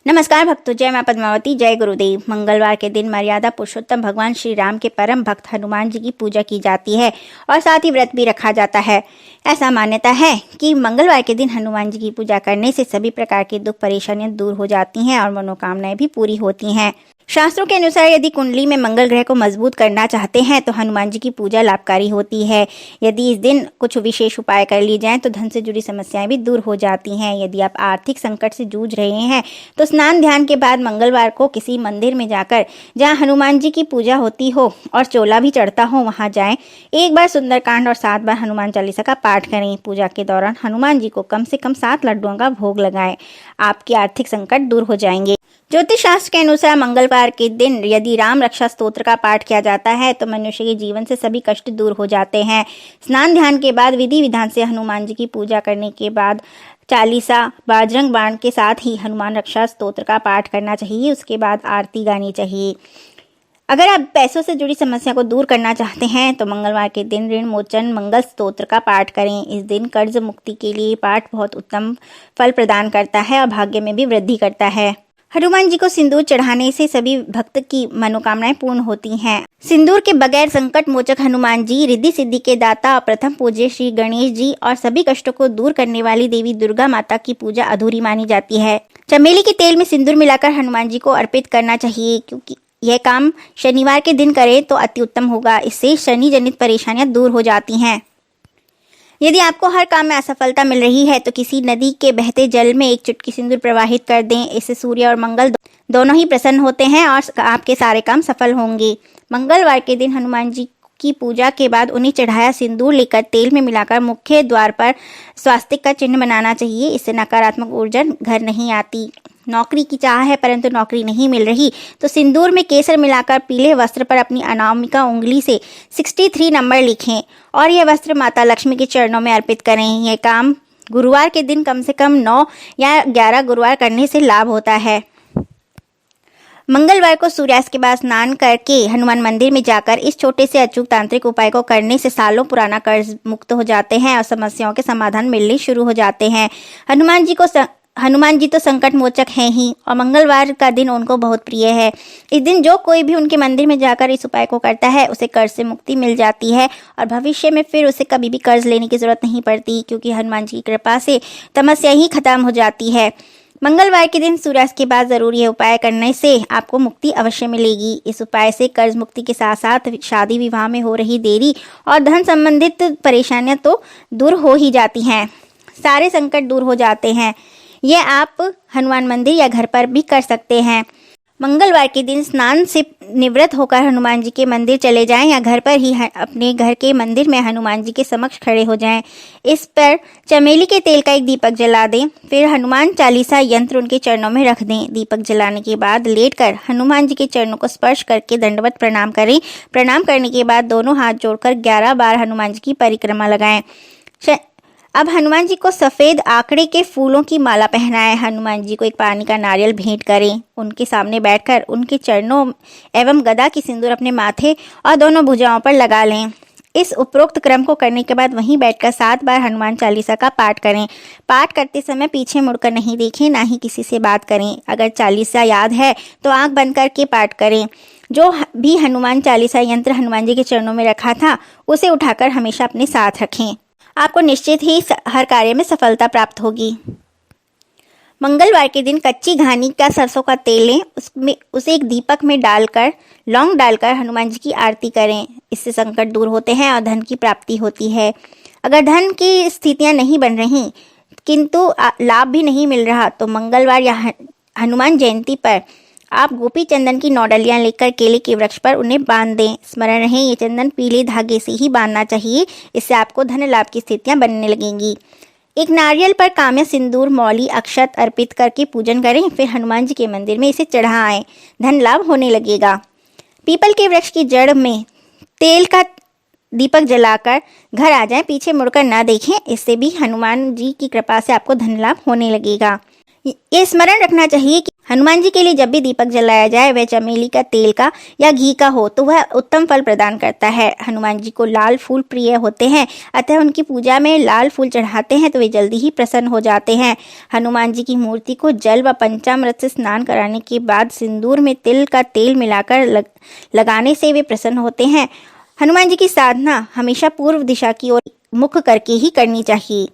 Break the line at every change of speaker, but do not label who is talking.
नमस्कार भक्तों, जय मां पद्मावती, जय गुरुदेव। मंगलवार के दिन मर्यादा पुरुषोत्तम भगवान श्री राम के परम भक्त हनुमान जी की पूजा की जाती है और साथ ही व्रत भी रखा जाता है। ऐसा मान्यता है कि मंगलवार के दिन हनुमान जी की पूजा करने से सभी प्रकार के दुख परेशानियां दूर हो जाती हैं और मनोकामनाएं भी पूरी होती हैं। शास्त्रों के अनुसार यदि कुंडली में मंगल ग्रह को मजबूत करना चाहते हैं तो हनुमान जी की पूजा लाभकारी होती है। यदि इस दिन कुछ विशेष उपाय कर लिए जाएं तो धन से जुड़ी समस्याएं भी दूर हो जाती हैं। यदि आप आर्थिक संकट से जूझ रहे हैं तो स्नान ध्यान के बाद मंगलवार को किसी मंदिर में जाकर जहां हनुमान जी की पूजा होती हो और चोला भी चढ़ता हो वहां जाएं। एक बार सुंदरकांड और 7 बार हनुमान चालीसा का पाठ करें। पूजा के दौरान हनुमान जी को कम से कम 7 लड्डुओं का भोग लगाएं। आपके आर्थिक संकट दूर हो जाएंगे। ज्योतिष शास्त्र के अनुसार मंगलवार के दिन यदि राम रक्षा स्तोत्र का पाठ किया जाता है तो मनुष्य के जीवन से सभी कष्ट दूर हो जाते हैं। स्नान ध्यान के बाद विधि विधान से हनुमान जी की पूजा करने के बाद चालीसा बजरंग बाण के साथ ही हनुमान रक्षा स्तोत्र का पाठ करना चाहिए। उसके बाद आरती गानी चाहिए। अगर आप पैसों से जुड़ी समस्या को दूर करना चाहते हैं तो मंगलवार के दिन ऋण मोचन मंगल स्तोत्र का पाठ करें। इस दिन कर्ज मुक्ति के लिए पाठ बहुत उत्तम फल प्रदान करता है और भाग्य में भी वृद्धि करता है। हनुमान जी को सिंदूर चढ़ाने से सभी भक्त की मनोकामनाएं पूर्ण होती हैं। सिंदूर के बगैर संकट मोचक हनुमान जी, रिद्धि सिद्धि के दाता और प्रथम पूज्य श्री गणेश जी और सभी कष्टों को दूर करने वाली देवी दुर्गा माता की पूजा अधूरी मानी जाती है। चमेली के तेल में सिंदूर मिलाकर हनुमान जी को अर्पित करना चाहिए, क्योंकि यह काम शनिवार के दिन करें तो अति उत्तम होगा। इससे शनि जनित परेशानियां दूर हो जाती हैं। यदि आपको हर काम में असफलता मिल रही है तो किसी नदी के बहते जल में एक चुटकी सिंदूर प्रवाहित कर दें। इससे सूर्य और मंगल दोनों ही प्रसन्न होते हैं और आपके सारे काम सफल होंगे। मंगलवार के दिन हनुमान जी की पूजा के बाद उन्हें चढ़ाया सिंदूर लेकर तेल में मिलाकर मुख्य द्वार पर स्वास्तिक का चिन्ह बनाना चाहिए। इससे नकारात्मक ऊर्जा घर नहीं आती। नौकरी की चाह है परंतु नौकरी नहीं मिल रही तो सिंदूर में केसर मिलाकर पीले वस्त्र पर अपनी अनामिका उंगली से 63 नंबर लिखें और यह वस्त्र माता लक्ष्मी के चरणों में अर्पित करें। यह काम गुरुवार के दिन कम से कम 9 या 11 गुरुवार करने से लाभ होता है। मंगलवार को सूर्यास्त के बाद स्नान करके हनुमान मंदिर में जाकर इस छोटे से अचूक तांत्रिक उपाय को करने से सालों पुराना कर्ज मुक्त हो जाते हैं और समस्याओं के समाधान मिलने शुरू हो जाते हैं। हनुमान जी तो संकट मोचक हैं ही और मंगलवार का दिन उनको बहुत प्रिय है। इस दिन जो कोई भी उनके मंदिर में जाकर इस उपाय को करता है उसे कर्ज से मुक्ति मिल जाती है और भविष्य में फिर उसे कभी भी कर्ज लेने की जरूरत नहीं पड़ती, क्योंकि हनुमान जी की कृपा से समस्या ही खत्म हो जाती है। मंगलवार के दिन सूर्यास्त के बाद जरूर यह उपाय करने से आपको मुक्ति अवश्य मिलेगी। इस उपाय से कर्ज मुक्ति के साथ साथ शादी विवाह में हो रही देरी और धन संबंधित परेशानियां तो दूर हो ही जाती हैं। सारे संकट दूर हो जाते हैं। यह आप हनुमान मंदिर या घर पर भी कर सकते हैं। मंगलवार के दिन स्नान से निवृत्त होकर हनुमान जी के मंदिर चले जाएं या घर पर ही अपने घर के मंदिर में हनुमान जी के समक्ष खड़े हो जाएं। इस पर चमेली के तेल का एक दीपक जला दें। फिर हनुमान चालीसा यंत्र उनके चरणों में रख दें। दीपक जलाने के बाद लेटकर हनुमान जी के चरणों को स्पर्श करके दंडवत प्रणाम करें। प्रणाम करने के बाद दोनों हाथ जोड़कर 11 बार हनुमान जी की परिक्रमा लगाएं। अब हनुमान जी को सफेद आंकड़े के फूलों की माला पहनाएं। हनुमान जी को एक पानी का नारियल भेंट करें। उनके सामने बैठकर उनके चरणों एवं गदा की सिंदूर अपने माथे और दोनों भुजाओं पर लगा लें। इस उपरोक्त क्रम को करने के बाद वहीं बैठकर 7 बार हनुमान चालीसा का पाठ करें। पाठ करते समय पीछे मुड़कर नहीं देखें, ना ही किसी से बात करें। अगर चालीसा याद है तो आंख बंद करके पाठ करें। जो भी हनुमान चालीसा यंत्र हनुमान जी के चरणों में रखा था उसे उठाकर हमेशा अपने साथ रखें। आपको निश्चित ही हर कार्य में सफलता प्राप्त होगी। मंगलवार के दिन कच्ची घानी का सरसों का तेल लें। उसे एक दीपक में डालकर लौंग डालकर हनुमान जी की आरती करें। इससे संकट दूर होते हैं और धन की प्राप्ति होती है। अगर धन की स्थितियां नहीं बन रही किंतु लाभ भी नहीं मिल रहा तो मंगलवार या हनुमान जयंती पर आप गोपी चंदन की 9 डलियां लेकर केले के वृक्ष पर उन्हें बांध दें। स्मरण रहे ये चंदन पीले धागे से ही बांधना चाहिए। इससे आपको धन लाभ की स्थितियां बनने लगेंगी। एक नारियल पर काम्य सिंदूर मौली अक्षत अर्पित करके पूजन करें। फिर हनुमान जी के मंदिर में इसे चढ़ाएं। धन लाभ होने लगेगा। पीपल के वृक्ष की जड़ में तेल का दीपक जलाकर घर आ जाएं। पीछे मुड़कर ना देखें। इससे भी हनुमान जी की कृपा से आपको धन लाभ होने लगेगा। ये स्मरण रखना चाहिए कि हनुमान जी के लिए जब भी दीपक जलाया जाए वह चमेली का, तेल का या घी का हो तो वह उत्तम फल प्रदान करता है। हनुमान जी को लाल फूल प्रिय होते हैं, अतः उनकी पूजा में लाल फूल चढ़ाते हैं तो वे जल्दी ही प्रसन्न हो जाते हैं। हनुमान जी की मूर्ति को जल व पंचामृत से स्नान कराने के बाद सिंदूर में तिल का तेल मिलाकर लगाने से वे प्रसन्न होते हैं। हनुमान जी की साधना हमेशा पूर्व दिशा की ओर मुख करके ही करनी चाहिए।